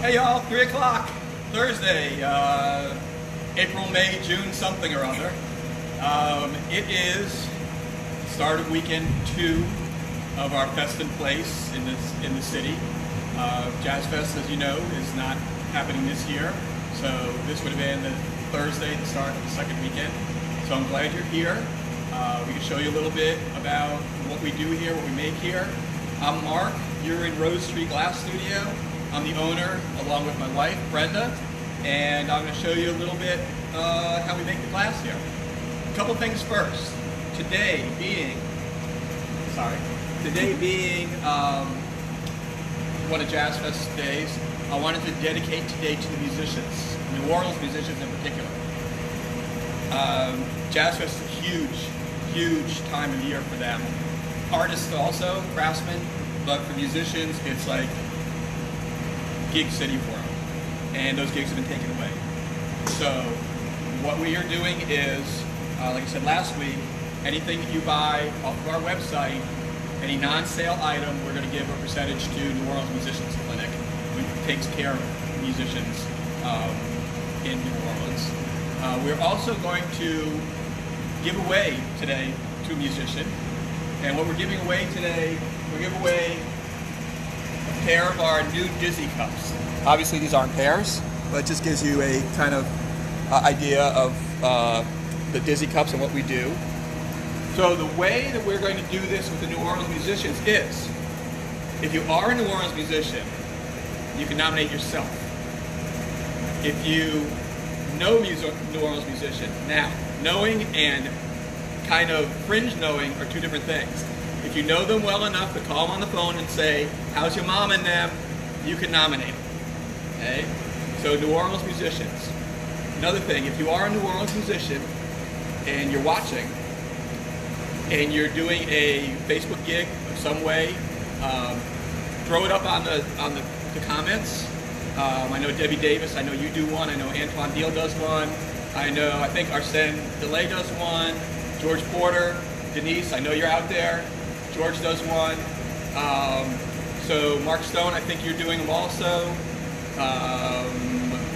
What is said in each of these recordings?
Hey y'all, 3 o'clock, Thursday, April, May, June, something or other. It is the start of weekend 2 of our Fest in Place in the city. Jazz Fest, as you know, is not happening this year, so this would have been the Thursday, the start of the second weekend. So I'm glad you're here. We can show you a little bit about what we do here, what we make here. I'm Mark, you're in Rosetree Glass Studio. I'm the owner, along with my wife, Brenda, and I'm going to show you a little bit how we make the glass here. A couple things first. Today being one of Jazz Fest's days, I wanted to dedicate today to the musicians, New Orleans musicians in particular. Jazz Fest is a huge time of year for them. Artists also, craftsmen, but for musicians, it's like gig city for them, and those gigs have been taken away. So what we are doing is, like I said last week, anything that you buy off of our website, any non-sale item, we're going to give a percentage to New Orleans Musicians Clinic, who takes care of musicians in New Orleans. We're also going to give away today to a musician, and what we're giving away today, we're giving away a pair of our new Dizzy cups. Obviously these aren't pairs, but it just gives you a kind of idea of the Dizzy cups and what we do. So the way that we're going to do this with the New Orleans musicians is, if you are a New Orleans musician, you can nominate yourself. If you know New Orleans musician, now, knowing and kind of fringe knowing are two different things. If you know them well enough to call them on the phone and say, how's your mom and them, you can nominate them. Okay? So New Orleans musicians. Another thing, if you are a New Orleans musician and you're watching and you're doing a Facebook gig of some way, throw it up on the comments. I know Debbie Davis, I know you do one, I know Antoine Deal does one, I think Arsène DeLay does one, George Porter, Denise, I know you're out there, George does one, so Mark Stone, I think you're doing them also.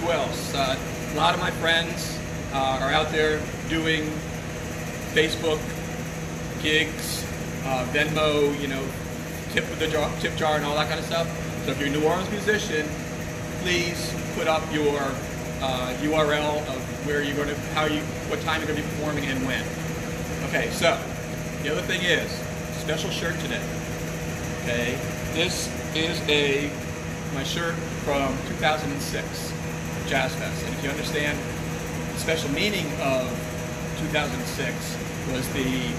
Who else? A lot of my friends are out there doing Facebook gigs, Venmo, tip jar and all that kind of stuff. So if you're a New Orleans musician, please put up your URL of where you're going to, what time you're going to be performing and when. Okay, so the other thing is special shirt today. Okay, this is my shirt from 2006 Jazz Fest, and if you understand the special meaning of 2006 was the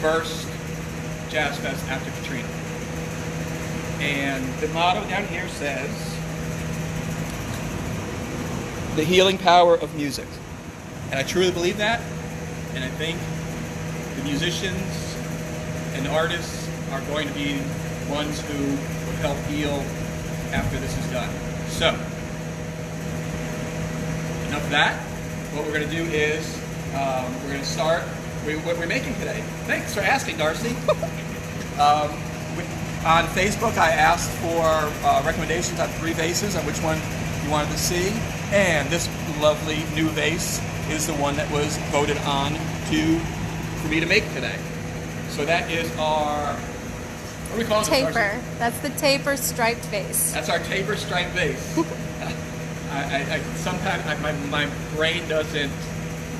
first Jazz Fest after Katrina, and the motto down here says, the healing power of music. And I truly believe that, and I think the musicians and artists are going to be ones who will help heal after this is done. So, enough of that. What we're going to do is, we're going to start what we're making today. Thanks for asking, Darcy. On Facebook, I asked for recommendations on 3 vases on which one you wanted to see, and this lovely new vase is the one that was voted on for me to make today. So that is our, what do we call it? Taper. That's the taper striped vase. That's our taper striped vase. Sometimes my brain doesn't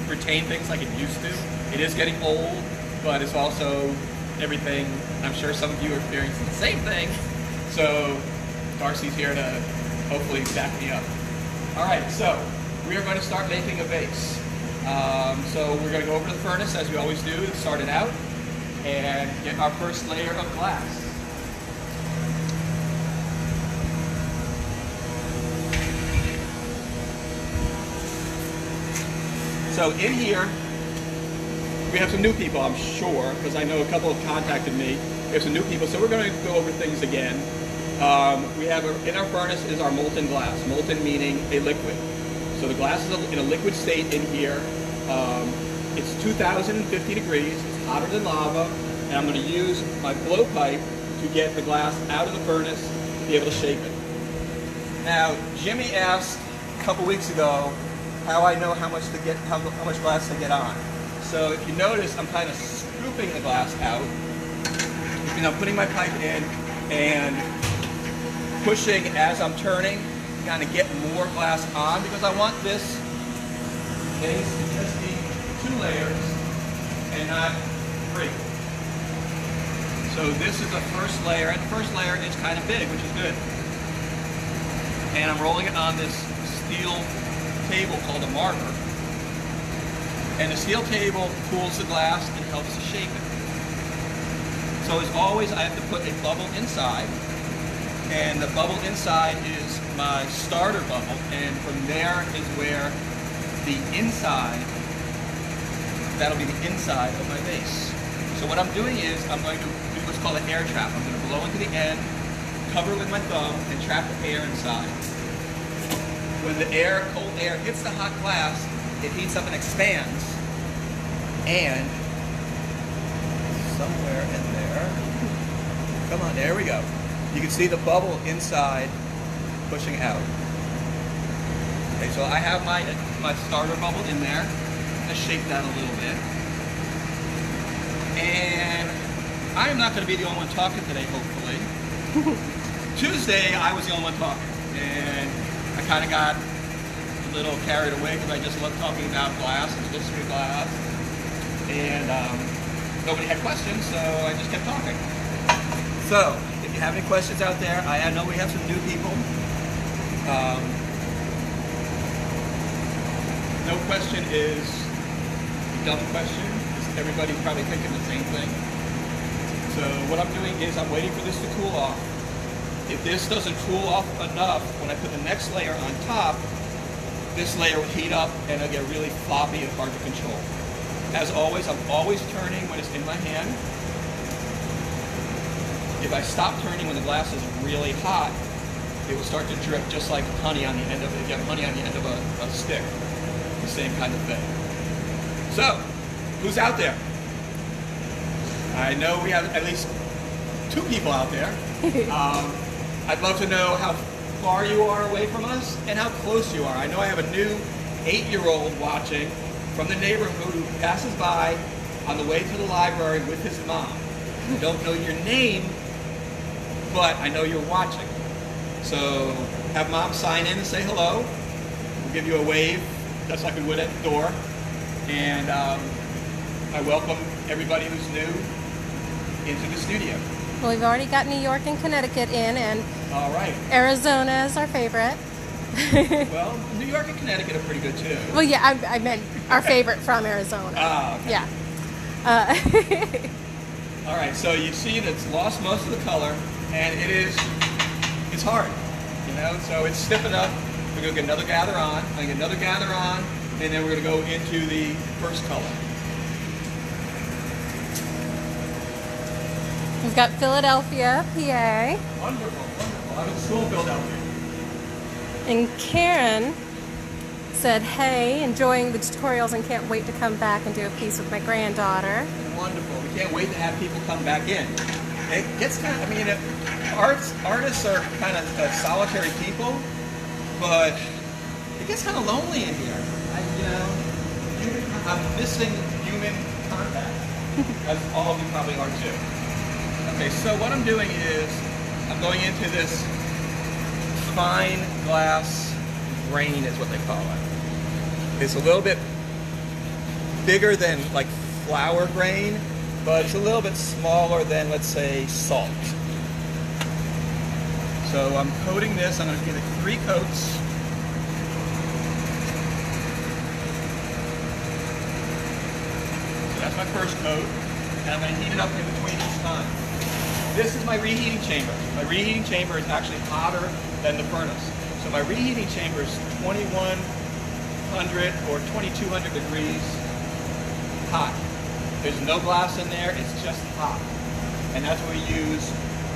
retain things like it used to. It is getting old, but it's also everything. I'm sure some of you are experiencing the same thing. So Darcy's here to hopefully back me up. All right, so we are going to start making a vase. So we're going to go over to the furnace as we always do to start it out and get our first layer of glass. So in here, we have some new people, I'm sure, because I know a couple have contacted me. We have some new people, so we're going to go over things again. We have, in our furnace is our molten glass, molten meaning a liquid. So the glass is in a liquid state in here. It's 2050 degrees, it's hotter than lava, and I'm going to use my blowpipe to get the glass out of the furnace to be able to shape it. Now, Jimmy asked a couple weeks ago how I know how much much glass to get on. So if you notice, I'm kind of scooping the glass out. You know, putting my pipe in and pushing as I'm turning, kind of get more glass on, because I want this base to just be 2 layers and not 3. So this is the first layer, and the first layer is kind of big, which is good. And I'm rolling it on this steel table called a marker. And the steel table cools the glass and helps to shape it. So as always, I have to put a bubble inside, and the bubble inside is my starter bubble, and from there is where the inside, that'll be the inside of my vase. So what I'm doing is I'm going to do what's called an air trap. I'm going to blow into the end, cover with my thumb, and trap the air inside. When the cold air hits the hot glass, it heats up and expands, and somewhere in there, come on, there we go. You can see the bubble inside pushing out. Okay, so I have my starter bubble in there. I'm going to shape that a little bit. And I am not going to be the only one talking today, hopefully. Tuesday, I was the only one talking. And I kind of got a little carried away because I just love talking about glass and the history of glass. And nobody had questions, so I just kept talking. So, if you have any questions out there, I know we have some new people. No question is a dumb question. Everybody's probably thinking the same thing. So what I'm doing is I'm waiting for this to cool off. If this doesn't cool off enough, when I put the next layer on top, this layer will heat up and it'll get really floppy and hard to control. As always, I'm always turning when it's in my hand. If I stop turning when the glass is really hot, it will start to drip just like honey on the end of it. If you have honey on the end of a stick, the same kind of thing. So, who's out there? I know we have at least 2 people out there. I'd love to know how far you are away from us and how close you are. I know I have a new 8-year-old watching from the neighborhood who passes by on the way to the library with his mom. I don't know your name, but I know you're watching. So have mom sign in and say hello. We'll give you a wave, just like we would at the door. And I welcome everybody who's new into the studio. Well, we've already got New York and Connecticut in, and All right. Arizona is our favorite. Well, New York and Connecticut are pretty good too. Well, yeah, I meant our favorite from Arizona. Ah, okay. Yeah. All right, so you see that's lost most of the color, and it's hard, you know, so it's stiff enough. We're going to get another gather on, and get another gather on, and then we're going to go into the first color. We've got Philadelphia, PA. Wonderful, wonderful. I'm in school in Philadelphia. And Karen said, hey, enjoying the tutorials and can't wait to come back and do a piece with my granddaughter. Wonderful. We can't wait to have people come back in. It gets kind of, I mean, artists are kind of solitary people, but it gets kind of lonely in here. I'm missing human contact, as all of you probably are too. Okay, so what I'm doing is I'm going into this fine glass grain is what they call it. It's a little bit bigger than like flour grain, but it's a little bit smaller than, let's say, salt. So I'm coating this. I'm going to give it 3 coats. So that's my first coat, and I'm going to heat it up in between each time. This is my reheating chamber. My reheating chamber is actually hotter than the furnace. So my reheating chamber is 2100 or 2200 degrees hot. There's no glass in there, it's just hot. And that's what we use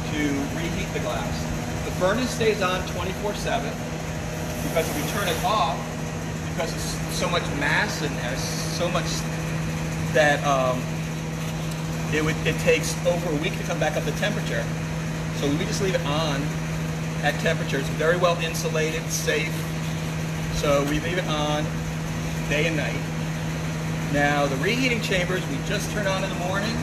to reheat the glass. The furnace stays on 24/7 because if we turn it off, because it's so much mass in there, so much that it takes over a week to come back up to temperature. So we just leave it on at temperatures, very well insulated, safe. So we leave it on day and night. Now the reheating chambers we just turn on in the morning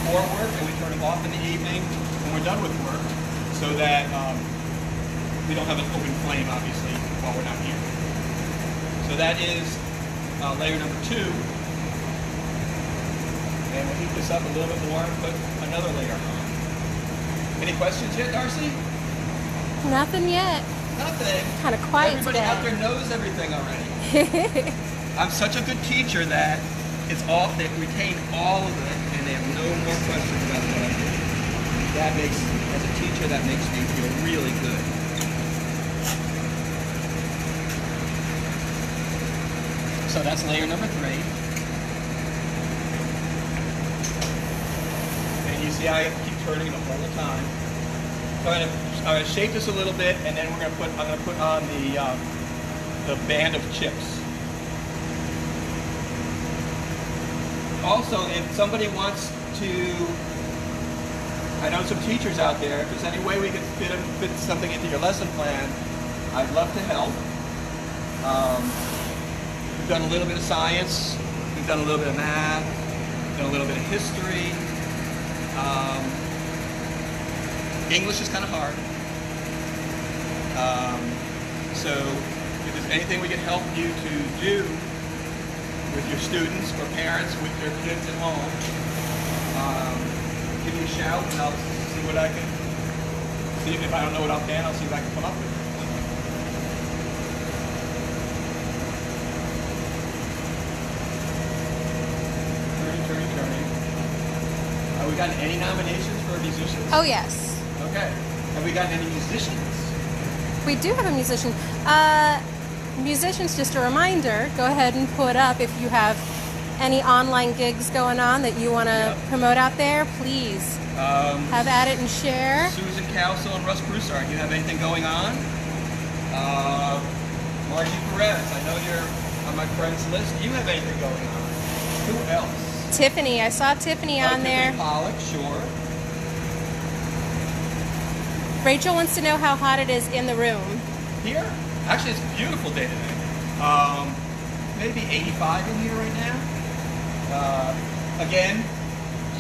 before work, and we turn them off in the evening when we're done with work, so that we don't have an open flame, obviously, while we're not here. So that is layer number 2. And we'll heat this up a little bit more and put another layer on. Any questions yet, Darcy? Nothing yet. Nothing. Kind of quiet Everybody today. out there knows everything already. I'm such a good teacher that they retain all of it and they have no more questions about what I do. That makes, as a teacher, that makes me feel really good. So that's layer number 3. And you see I keep turning the whole time. So I'm going to shape this a little bit, and then I'm going to put on the band of chips. Also, if somebody wants to, I know some teachers out there, if there's any way we can fit something into your lesson plan, I'd love to help. We've done a little bit of science, we've done a little bit of math, we've done a little bit of history. English is kind of hard. So if there's anything we can help you to do with your students or parents with their kids at home, give me a shout and I'll see what I can, see if I don't know what offhand, I'll see what I can come up with. Turning. We gotten any nominations for musicians? Oh, yes. Okay. Have we gotten any musicians? We do have a musician. Musicians, just a reminder, go ahead and put up if you have any online gigs going on that you want to promote out there. Please have at it and share. Susan Cowsill and Russ Broussard, you have anything going on? Margie Perez, I know you're on my friends list. Do you have anything going on? Who else? Tiffany, I saw Tiffany on there. Tiffany Pollock, sure. Rachel wants to know how hot it is in the room. Here? Actually, it's a beautiful day today. Maybe 85 in here right now. Again,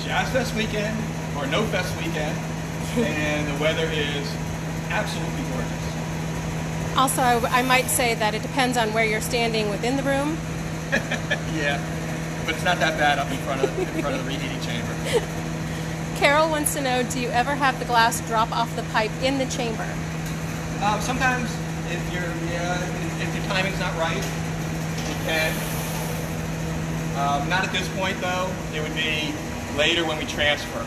Jazz Fest weekend, or No Fest weekend, and the weather is absolutely gorgeous. Also, I might say that it depends on where you're standing within the room. Yeah, but it's not that bad up in front of the reheating chamber. Carol wants to know, do you ever have the glass drop off the pipe in the chamber? Sometimes, if your timing's not right, you can. Not at this point though. It would be later when we transfer.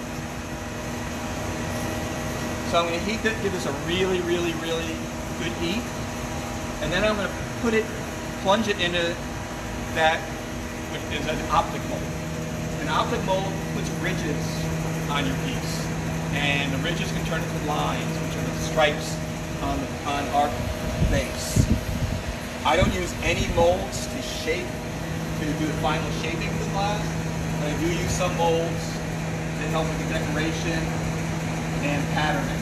So I'm going to heat it, give this a really, really, really good heat, and then I'm going to plunge it into that which is an optic mold. An optic mold puts ridges on your piece, and the ridges can turn into lines, which are the stripes on our base. I don't use any molds to shape, to do the final shaping of the glass, but I do use some molds to help with the decoration and patterning.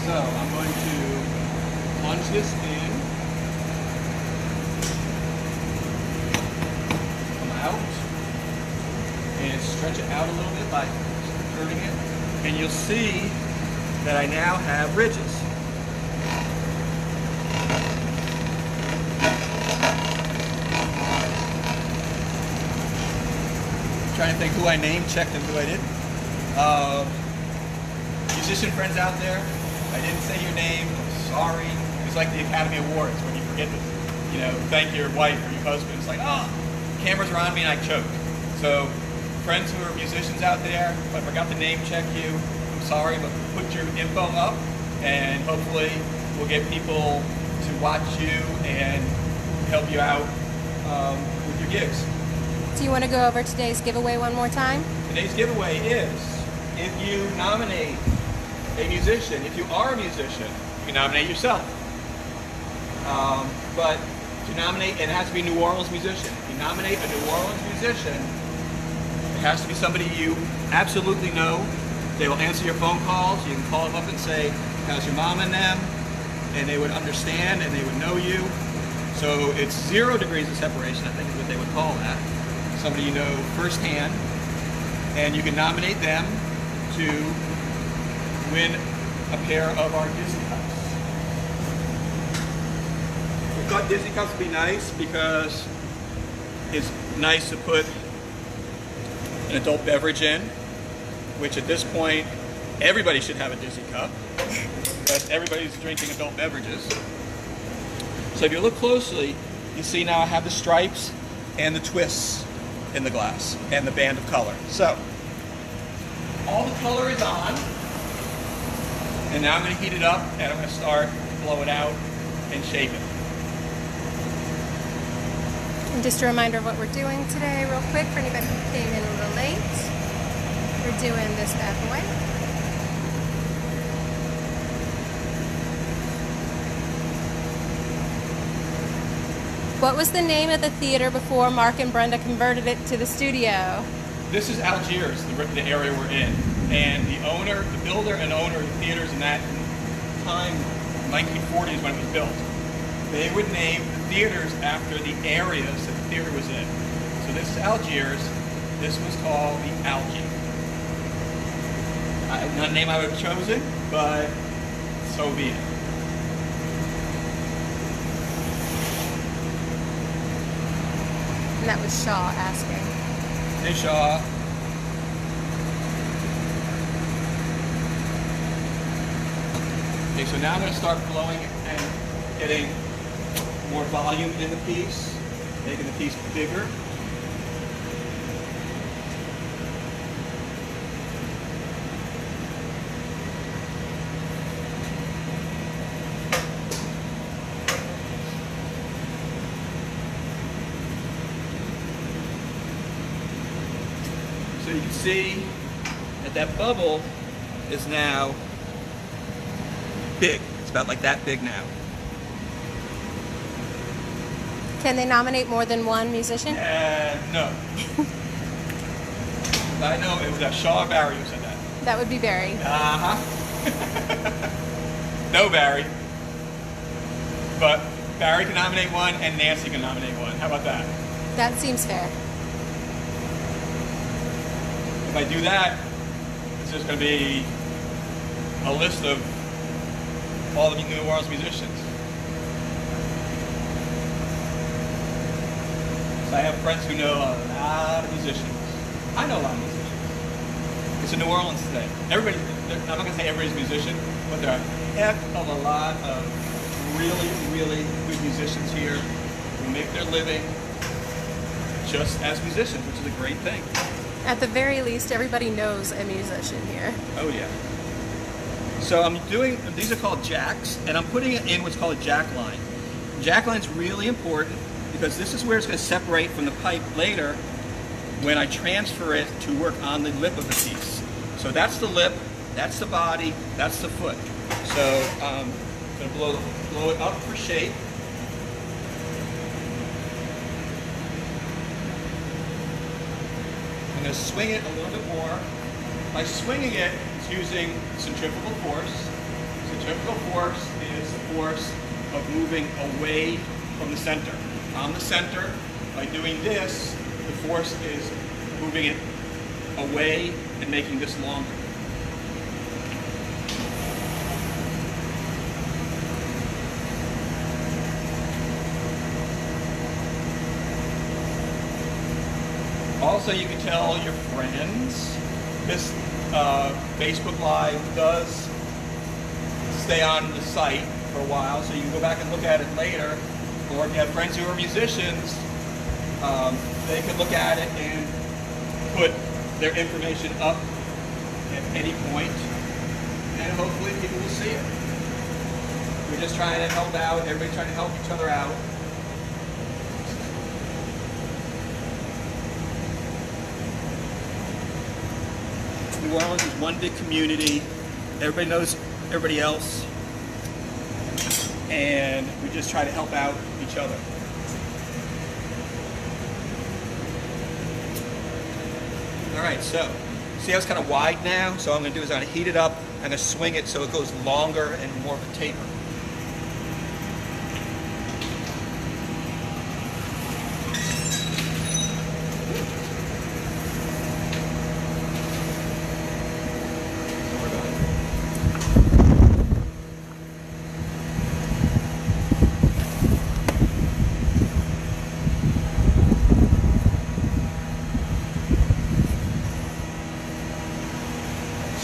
So I'm going to plunge this in, come out, and stretch it out a little bit by turning it, and you'll see that I now have ridges. I'm trying to think who I name checked and who I didn't. Musician friends out there, I didn't say your name, I'm sorry. It's like the Academy Awards when you forget to, thank your wife or your husband. It's like, oh, cameras are on me and I choked. So friends who are musicians out there, if I forgot to name check you, I'm sorry, but put your info up and hopefully we'll get people to watch you and help you out with your gigs. Do you want to go over today's giveaway one more time? Today's giveaway is, if you nominate a musician, if you are a musician, you can nominate yourself. But to nominate, it has to be a New Orleans musician. If you nominate a New Orleans musician, it has to be somebody you absolutely know They will answer your phone calls. You can call them up and say, how's your mom and them? And they would understand and they would know you. So it's 0 degrees of separation, I think is what they would call that. Somebody you know firsthand. And you can nominate them to win a pair of our Disney Cups. We thought Disney Cups would be nice because it's nice to put an adult beverage in, which at this point, everybody should have a Disney Cup, but everybody's drinking adult beverages. So if you look closely, you see now I have the stripes and the twists in the glass and the band of color. So all the color is on, and now I'm going to heat it up and I'm going to start to blow it out and shape it. And just a reminder of what we're doing today real quick for anybody who came in a little late. We're doing this bad boy. What was the name of the theater before Mark and Brenda converted it to the studio? This is Algiers, the area we're in, and the builder and owner of the theaters in that time, 1940s when it was built, they would name the theaters after the areas that the theater was in. So this is Algiers. This was called the Algae. Not a name I would have chosen, but so be it. And that was Shaw asking. Hey, Shaw. Okay, so now I'm going to start blowing and getting more volume in the piece, making the piece bigger. So you can see that that bubble is now big. It's about like that big now. Can they nominate more than one musician? No. I know it was Shaw or Barry who said that. That would be Barry. Uh-huh. No Barry. But Barry can nominate one and Nancy can nominate one. How about that? That seems fair. If I do that, it's just going to be a list of all the New Orleans musicians. So I have friends who know a lot of musicians. I know a lot of musicians. It's in New Orleans today. Everybody, I'm not going to say everybody's a musician, but there are a heck of a lot of really, really good musicians here who make their living just as musicians, which is a great thing. At the very least, everybody knows a musician here. Oh yeah. So I'm doing, these are called jacks, and I'm putting it in what's called a jack line. Jack line's really important because this is where it's going to separate from the pipe later when I transfer it to work on the lip of the piece. So that's the lip, that's the body, that's the foot. So I'm going to blow it up for shape. I'm going to swing it a little bit more. By swinging it, it's using centrifugal force. Centrifugal force is the force of moving away from the center. On the center, by doing this, the force is moving it away and making this longer. Also, you can tell your friends. This Facebook Live does stay on the site for a while, so you can go back and look at it later. Or if you have friends who are musicians, they can look at it and put their information up at any point, and hopefully people will see it. We're just trying to help out, everybody's trying to help each other out. New Orleans is one big community. Everybody knows everybody else. And we just try to help out each other. All right, so See how it's kind of wide now? So what I'm going to do is I'm going to heat it up. I'm going to swing it so it goes longer and more of a taper.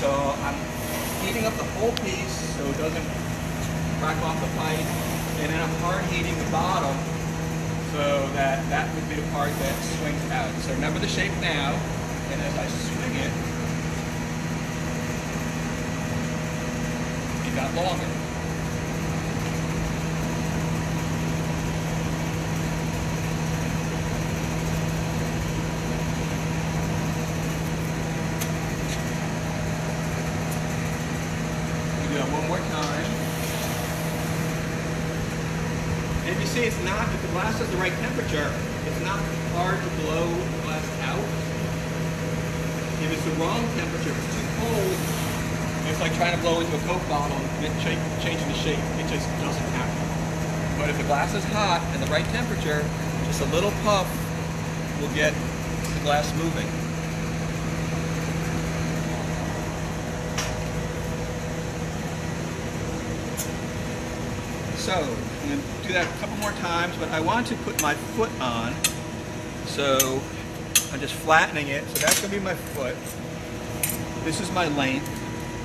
So I'm heating up the whole piece so it doesn't crack off the pipe, and then I'm hard heating the bottom so that would be the part that swings out. So remember the shape now, and as I swing it, it got longer. Do that one more time. And if you see, it's not, if the glass has the right temperature, it's not hard to blow the glass out. If it's the wrong temperature, if it's too cold, it's like trying to blow into a Coke bottle and changing the shape. It just doesn't happen. But if the glass is hot and the right temperature, just a little puff will get the glass moving. So, I'm going to do that a couple more times, but I want to put my foot on. So, I'm just flattening it. So that's going to be my foot. This is my length.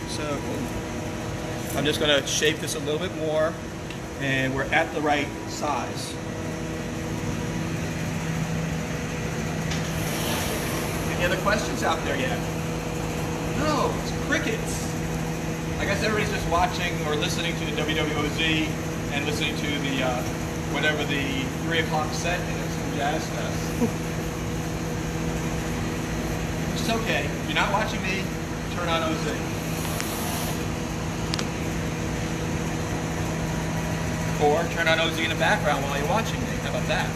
So, I'm just going to shape this a little bit more, and we're at the right size. Any other questions out there yet? No, it's crickets. I guess everybody's just watching or listening to the WWOZ and listening to the, whatever the 3 o'clock set is from Jazz Fest. Which is okay. If you're not watching me, turn on OZ. Or turn on OZ in the background while you're watching me. How about that?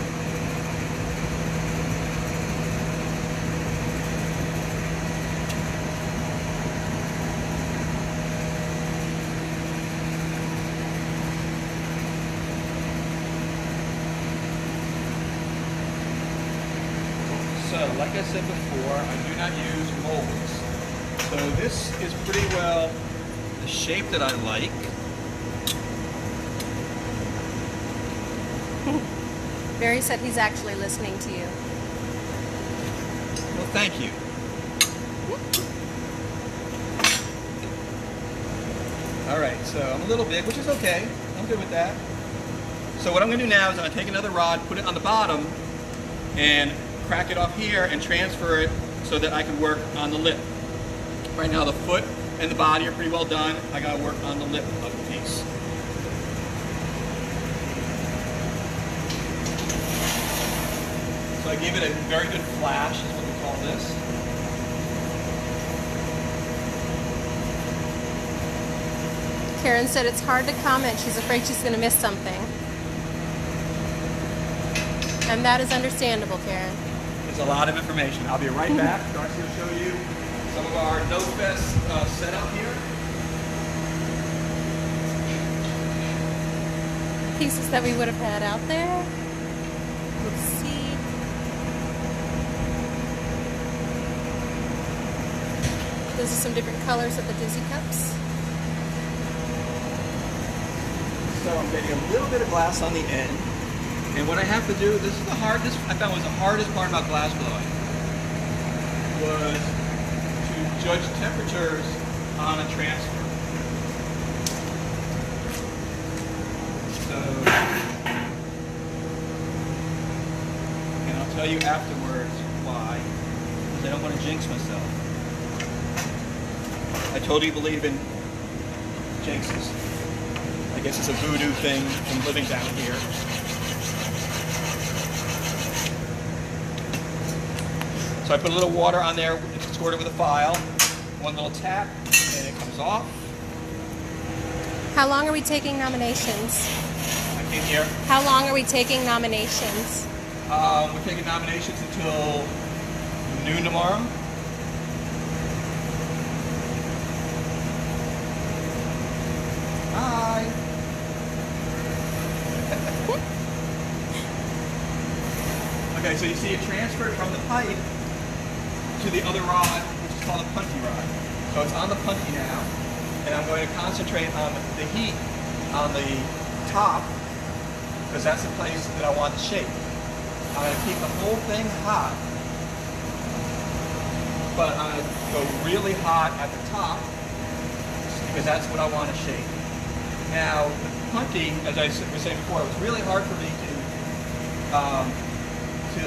So, like I said before, I do not use molds. So this is pretty well the shape that I like. Barry said he's actually listening to you. Well, thank you. All right, so I'm a little big, which is okay. I'm good with that. So what I'm going to do now is I'm going to take another rod, put it on the bottom, and crack it off here and transfer it so that I can work on the lip. Right now the foot and the body are pretty well done. I got to work on the lip of the piece. So I gave it a very good flash, is what we call this. Karen said it's hard to comment. She's afraid she's going to miss something. And that is understandable, Karen. There's a lot of information. I'll be right back. Darcy will show you some of our No Fest setup here. Pieces that we would have had out there. Let's see. Those are some different colors of the Dizzy Cups. So I'm getting a little bit of glass on the end. And what I have to do, this is the hardest, I found was the hardest part about glass blowing, was to judge temperatures on a transfer. So, and I'll tell you afterwards why, because I don't want to jinx myself. I totally believe in jinxes. I guess it's a voodoo thing from living down here. So I put a little water on there, squirt it with a file, one little tap, and it comes off. How long are we taking nominations? I can't hear. How long are we taking nominations? We're taking nominations until noon tomorrow. Okay, so you see it transferred from the pipe to the other rod, which is called a punty rod. So it's on the punty now, and I'm going to concentrate on the heat on the top, because that's the place that I want to shape. I'm going to keep the whole thing hot, but I'm going to go really hot at the top, because that's what I want to shape. Now, the punty, as I was saying before, it was really hard for me to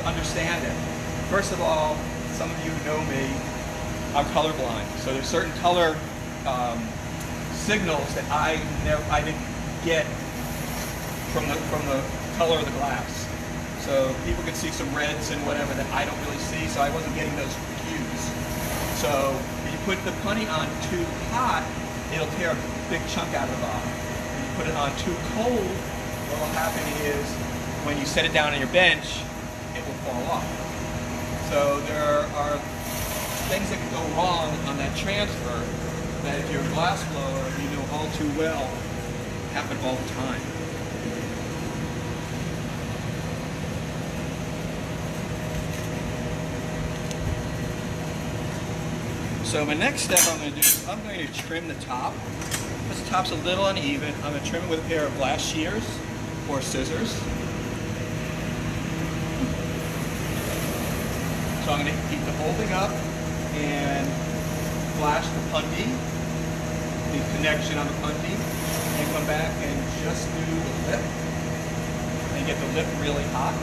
understand it. First of all, some of you know me, I'm colorblind, so there's certain color signals that I didn't get from the color of the glass. So people could see some reds and whatever that I don't really see, so I wasn't getting those cues. So if you put the punty on too hot, it'll tear a big chunk out of the bottom. If you put it on too cold, what will happen is when you set it down on your bench, it will fall off. So there are things that can go wrong on that transfer that if you're a glass blower, you know all too well, happen all the time. So my next step I'm going to do is I'm going to trim the top. Because the top's a little uneven, I'm going to trim it with a pair of glass shears or scissors. So I'm going to heat the whole thing up and flash the punty, the connection on the punty, and come back and just do the lip and get the lip really hot.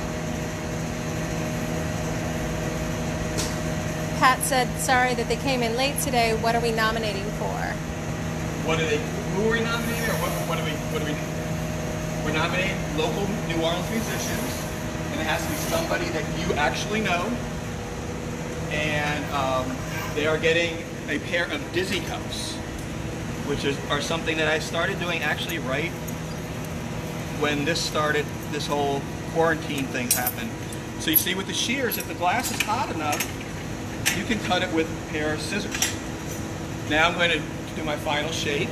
Pat said, sorry that they came in late today. What are we nominating for? Who are we nominating, or what are we? We're nominating local New Orleans musicians, and it has to be somebody that you actually know. And they are getting a pair of dizzy cups, which are something that I started doing actually right when this whole quarantine thing happened. So you see with the shears, if the glass is hot enough, you can cut it with a pair of scissors. Now I'm going to do my final shape.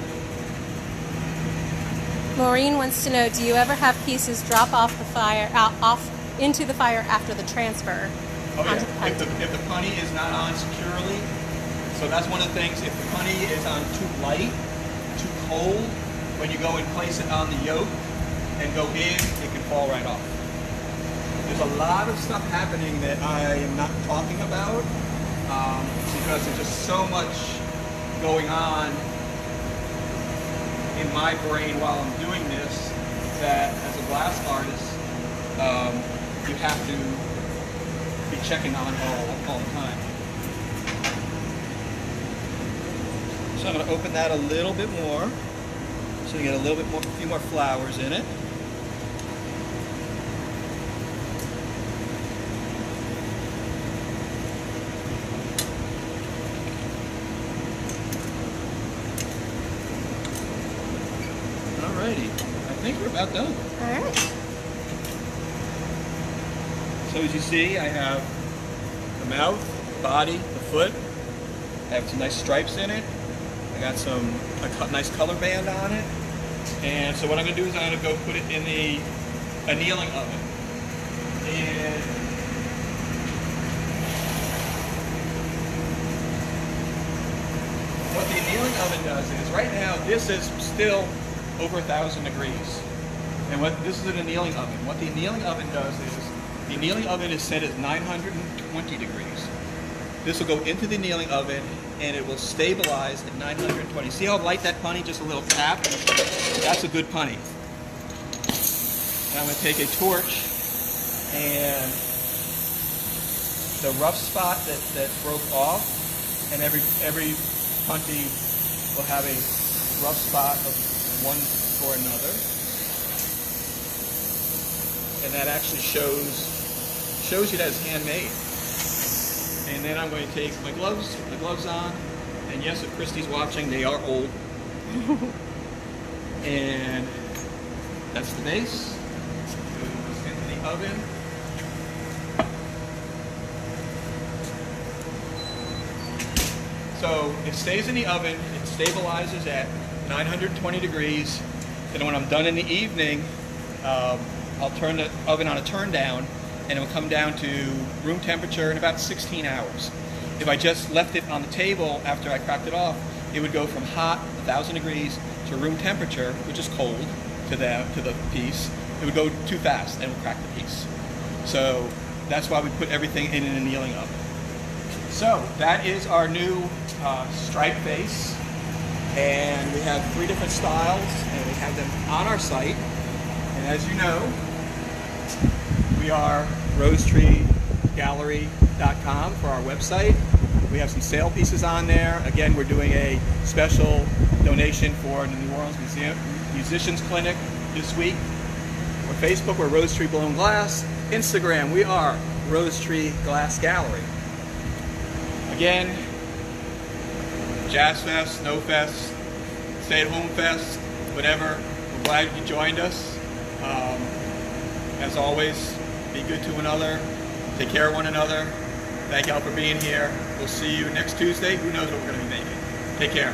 Maureen wants to know, do you ever have pieces drop off the fire, off into the fire after the transfer? Oh yeah, if the punty is not on securely, so that's one of the things, if the punty is on too light, too cold, when you go and place it on the yoke and go in, it can fall right off. There's a lot of stuff happening that I am not talking about, because there's just so much going on in my brain while I'm doing this, that as a glass artist, you have to be checking on all the time. So I'm going to open that a little bit more, so you get a few more flowers in it. Alrighty, I think we're about done. All right. So as you see, I have the mouth, the body, the foot. I have some nice stripes in it. I got a nice color band on it. And so what I'm going to do is I'm going to go put it in a annealing oven. And what the annealing oven does is, right now, this is still over 1,000 degrees. And this is an annealing oven. What the annealing oven does is, the annealing oven is set at 920 degrees. This will go into the annealing oven and it will stabilize at 920. See how light that punty, just a little tap? That's a good punty. And I'm going to take a torch, and the rough spot that broke off, and every punty will have a rough spot of one or another. And that actually shows you that it's handmade. And then I'm going to take my gloves, put the gloves on, and yes, if Christy's watching, they are old. And that's the base. Goes into the oven. So it stays in the oven, it stabilizes at 920 degrees, and when I'm done in the evening, I'll turn the oven on a turn down, and it will come down to room temperature in about 16 hours. If I just left it on the table after I cracked it off, it would go from hot, 1,000 degrees, to room temperature, which is cold, to the piece. It would go too fast and it would crack the piece. So that's why we put everything in an annealing oven. So that is our new stripe vase, and we have 3 different styles, and we have them on our site. And as you know, we are rosetreegallery.com for our website. We have some sale pieces on there. Again, we're doing a special donation for the New Orleans Musicians Clinic this week. On Facebook, we're Rosetree Blown Glass. Instagram, we are Rosetree Glass Gallery. Again, Jazz Fest, Snow Fest, Stay at Home Fest, whatever. We're glad you joined us. As always, be good to one another. Take care of one another. Thank y'all for being here. We'll see you next Tuesday. Who knows what we're going to be making. Take care.